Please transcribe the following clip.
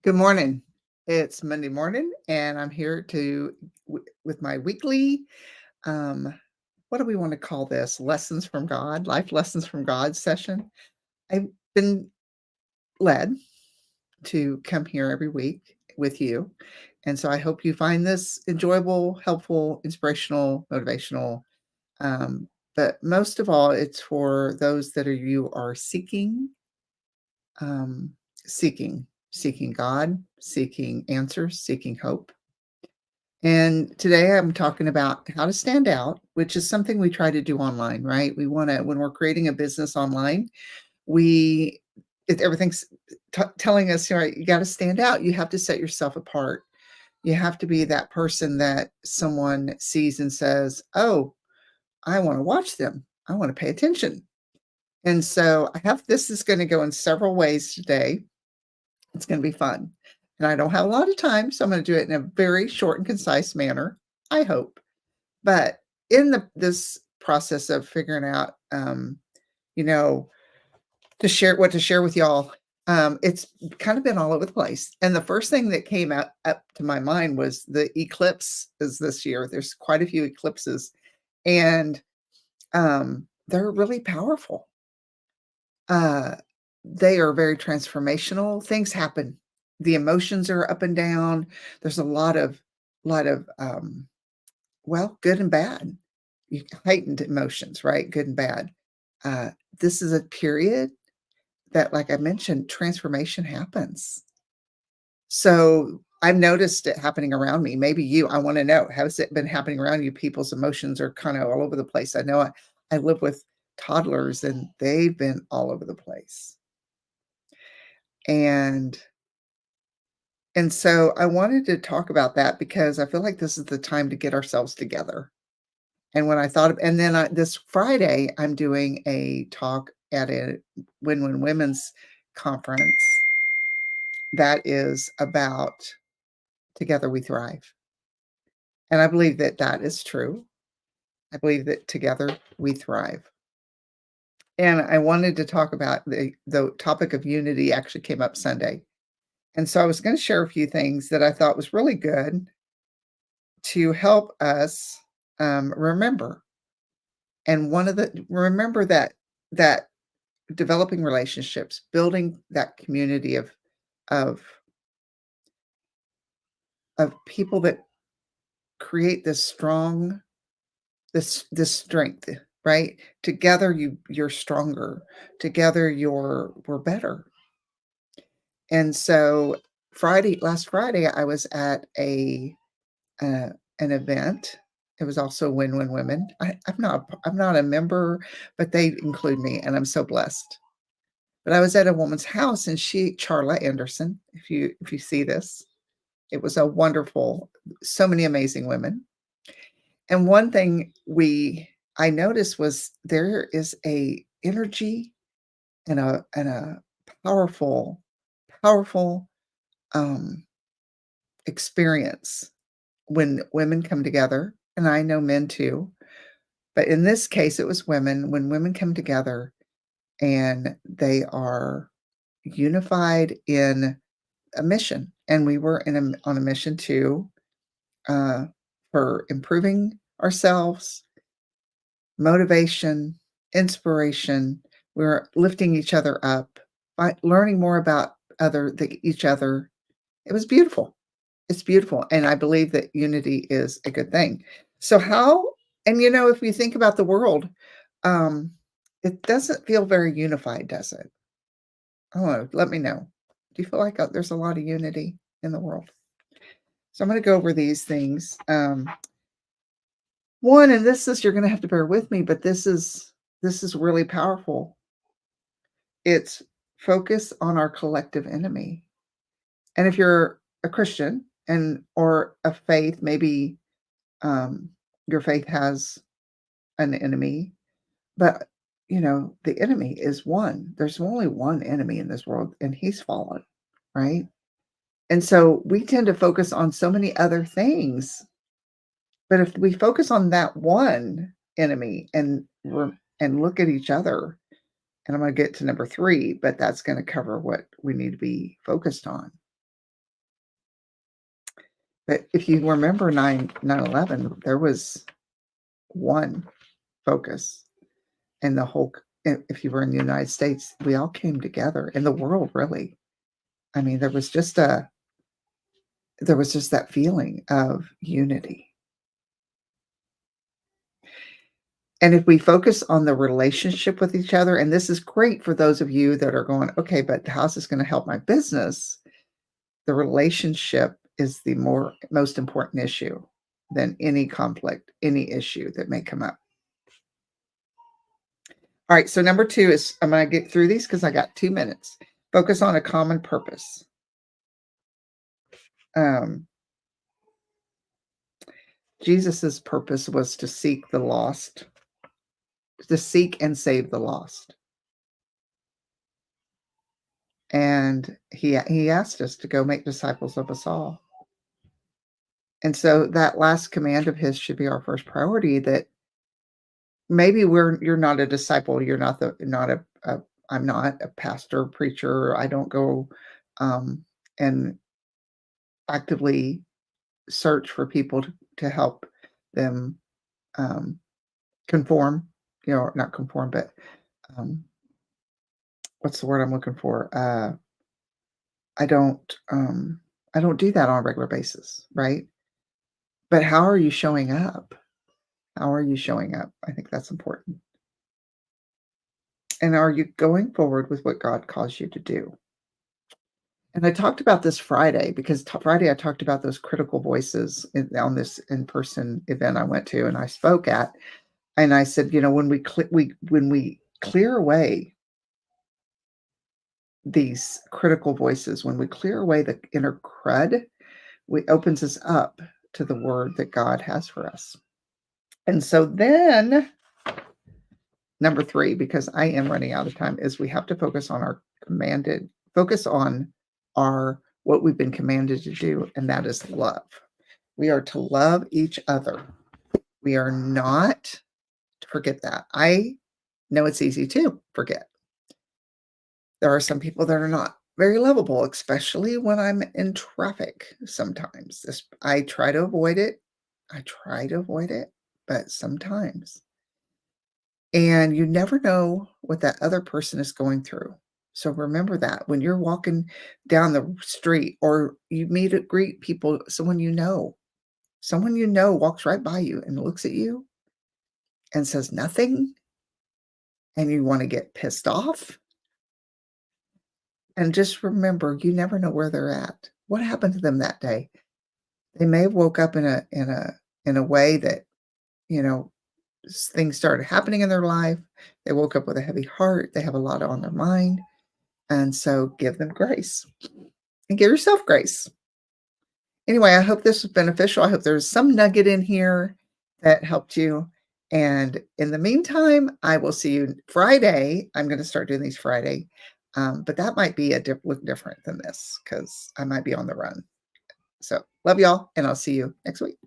Good morning. It's Monday morning, and I'm here with my weekly, um, what do we want to call this? Lessons from God, life lessons from God session. I've been led to come here every week with you. And so I hope you find this enjoyable, helpful, inspirational, motivational. Um, but most of all, it's for those that you are um, seeking God, seeking answers, seeking hope. And today I'm talking about how to stand out, which is something we try to do online, right? We want to, when we're creating a business online, we, everything's telling us, right, you got to stand out. You have to set yourself apart. You have to be that person that someone sees and says, oh, I want to watch them. I want to pay attention. And so this is going to go in several ways today. It's going to be fun. And I don't have a lot of time, so I'm going to do it in a very short and concise manner, I hope. But in this process of figuring out, you know, to share with y'all, it's kind of been all over the place. And the first thing that came up to my mind was the eclipse is this year. There's quite a few eclipses, and they're really powerful. Uh, they are very transformational. Things happen. The emotions are up and down. There's a lot of well, good and bad. Heightened emotions, right? Good and bad. Uh, this is a period that, like I mentioned, transformation happens. So I've noticed it happening around me. Maybe you, I want to know, has it been happening around you? People's emotions are kind of all over the place. I know I live with toddlers and they've been all over the place. And and so I wanted to talk about that because I feel like this is the time to get ourselves together. And when I thought of and then this Friday, I'm doing a talk at a Win-Win Women's conference that is about Together We Thrive. And I believe that that is true. I believe that together we thrive. And I wanted to talk about the topic of unity actually came up Sunday. And so I was going to share a few things that I thought was really good to help us remember. And one of the remember that developing relationships, building that community of of people that create this strong this strength, right? Together you're stronger. Together we're better. And so last Friday I was at uh, an event. It was also Win-Win Women. I'm not a member, but they include me and I'm so blessed. But I was at a woman's house and Charla Anderson, if you see this, it was a wonderful, so many amazing women. And one thing I noticed was there is a energy and a powerful, powerful experience when women come together. And I know men too, but in this case, it was women. When women come together and they are unified in a mission, and we were on a mission too, uh, for improving ourselves, motivation, inspiration. We're lifting each other up, by learning more about each other. It was beautiful. It's beautiful, and I believe that unity is a good thing. So how and if we think about the world, um, it doesn't feel very unified, does it? Oh, let me know. Do you feel like there's a lot of unity in the world? So I'm going to go over these things. One, and this is you're going to have to bear with me, but this is really powerful. It's focus on our collective enemy. And if you're a Christian or a faith, maybe um, your faith has an enemy, but the enemy is one. There's only one enemy in this world, and he's fallen, right? And so we tend to focus on so many other things. But if we focus on that one enemy and look at each other, and I'm going to get to number 3, but that's going to cover what we need to be focused on. But if you remember 9/11, there was one focus, and the whole if you were in the United States, we all came together, in the world, really. I mean, there was just that feeling of unity. And if we focus on the relationship with each other, and this is great for those of you that are going, okay, but how's this going to help my business? The relationship is the most important issue than any conflict, any issue that may come up. All right, so number 2 is I'm going to get through these because I got 2 minutes. Focus on a common purpose. Um, Jesus's purpose was to seek the lost, to seek and save the lost. And he asked us to go make disciples of us all. And so that last command of his should be our first priority, that maybe you're not a disciple, you're not a I'm not a pastor, preacher, I don't go and actively search for people to help them um, conform, not conform, but um, what's the word I'm looking for? I don't I don't do that on a regular basis, right? But how are you showing up? How are you showing up? I think that's important. And are you going forward with what God calls you to do? And I talked about this Friday because Friday I talked about those critical voices on this in-person event I went to and I spoke at, and I said, when we clear away these critical voices, when we clear away the inner crud, we opens us up to the word that God has for us. And so then number 3, because I am running out of time, is we have to focus on our what we've been commanded to do, and that is love. We are to love each other. We are not to forget that. I know it's easy to forget. There are some people that are not very lovable, especially when I'm in traffic sometimes. I try to avoid it. But sometimes. And you never know what that other person is going through. So remember that when you're walking down the street or you greet people, someone you know walks right by you and looks at you and says nothing, and you want to get pissed off. And just remember, you never know where they're at. What happened to them that day? They may have woke up in a way that, you know, things started happening in their life. They woke up with a heavy heart. They have a lot on their mind. And so give them grace and give yourself grace. Anyway, I hope this was beneficial. I hope there's some nugget in here that helped you. And in the meantime, I will see you Friday. I'm going to start doing these Friday. But that might be look different than this because I might be on the run. So love y'all, and I'll see you next week.